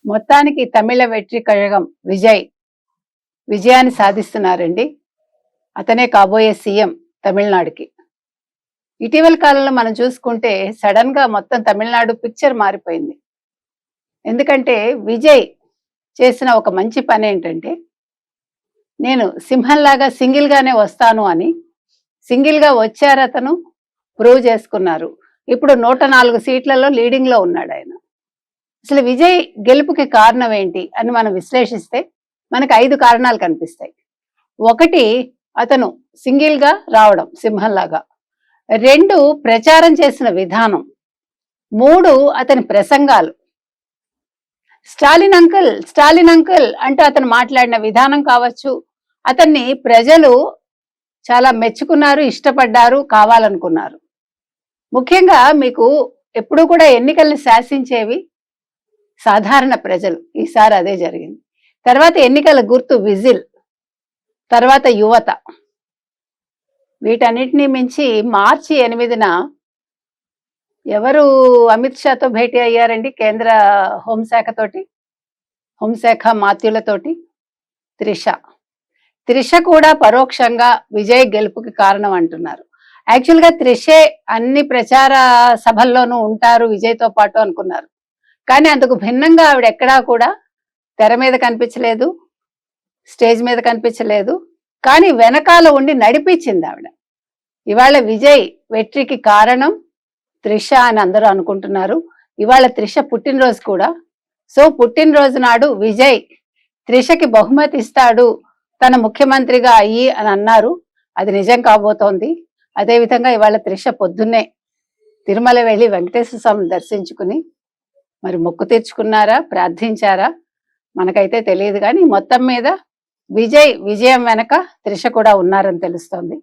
మొత్తానికి తమిళ వెట్రి కழகம் విజయాన్ని సాధిస్తున్నారండి. అతనే కాబోయే సీఎం తమిళనాడుకి. ఇటీవల కాలంలో మనం చూసుకుంటే సడన్ గా మొత్తం తమిళనాడు పిక్చర్ మారిపోయింది. ఎందుకంటే విజయ్ చేసిన ఒక మంచి పని ఏంటంటే, నేను సింహంలాగా సింగిల్ గానే వస్తాను అని సింగిల్ గా వచ్చారు, అతను ప్రూవ్ చేసుకున్నారు. ఇప్పుడు 104 సీట్లలో లీడింగ్ లో ఉన్నాడు ఆయన. అసలు విజయ్ గెలుపుకి కారణం ఏంటి అని మనం విశ్లేషిస్తే మనకు 5 కారణాలు కనిపిస్తాయి. 1, అతను సింగిల్ గా రావడం సింహంలాగా. 2, ప్రచారం చేసిన విధానం. 3, అతని ప్రసంగాలు. స్టాలిన్ అంకుల్ అంటూ అతను మాట్లాడిన విధానం కావచ్చు, అతన్ని ప్రజలు చాలా మెచ్చుకున్నారు, ఇష్టపడ్డారు, కావాలనుకున్నారు. ముఖ్యంగా మీకు ఎప్పుడూ కూడా ఎన్నికల్ని శాసించేవి సాధారణ ప్రజలు. ఈసారి అదే జరిగింది. తర్వాత ఎన్నికల గుర్తు విజిల్, తర్వాత యువత. వీటన్నిటినీ మించి మార్చి 8న ఎవరు అమిత్ షాతో భేటీ అయ్యారండి? కేంద్ర హోంశాఖ మాత్యులతోటి త్రిష కూడా పరోక్షంగా విజయ్ గెలుపుకి కారణం అంటున్నారు. యాక్చువల్గా త్రిషే అన్ని ప్రచార సభల్లోనూ ఉంటారు విజయ్తో పాటు అనుకున్నారు. కానీ అందుకు భిన్నంగా ఆవిడ ఎక్కడా కూడా తెర మీద కనిపించలేదు, స్టేజ్ మీద కనిపించలేదు. కానీ వెనకాల ఉండి నడిపించింది ఆవిడ. ఇవాళ విజయ్ వెట్రికి కారణం త్రిష అని అందరూ అనుకుంటున్నారు. ఇవాళ త్రిష పుట్టినరోజు కూడా. సో పుట్టినరోజు నాడు విజయ్ త్రిషకి బహుమతి ఇస్తాడు తన ముఖ్యమంత్రిగా అయ్యి అని అన్నారు. అది నిజం కాబోతోంది. అదేవిధంగా ఇవాళ త్రిష పొద్దున్నే తిరుమల వెళ్ళి వెంకటేశ్వర స్వామిని దర్శించుకుని మరి మొక్కు తీర్చుకున్నారా, ప్రార్థించారా మనకైతే తెలియదు. కానీ మొత్తం మీద విజయం వెనక త్రిష కూడా ఉన్నారని తెలుస్తోంది.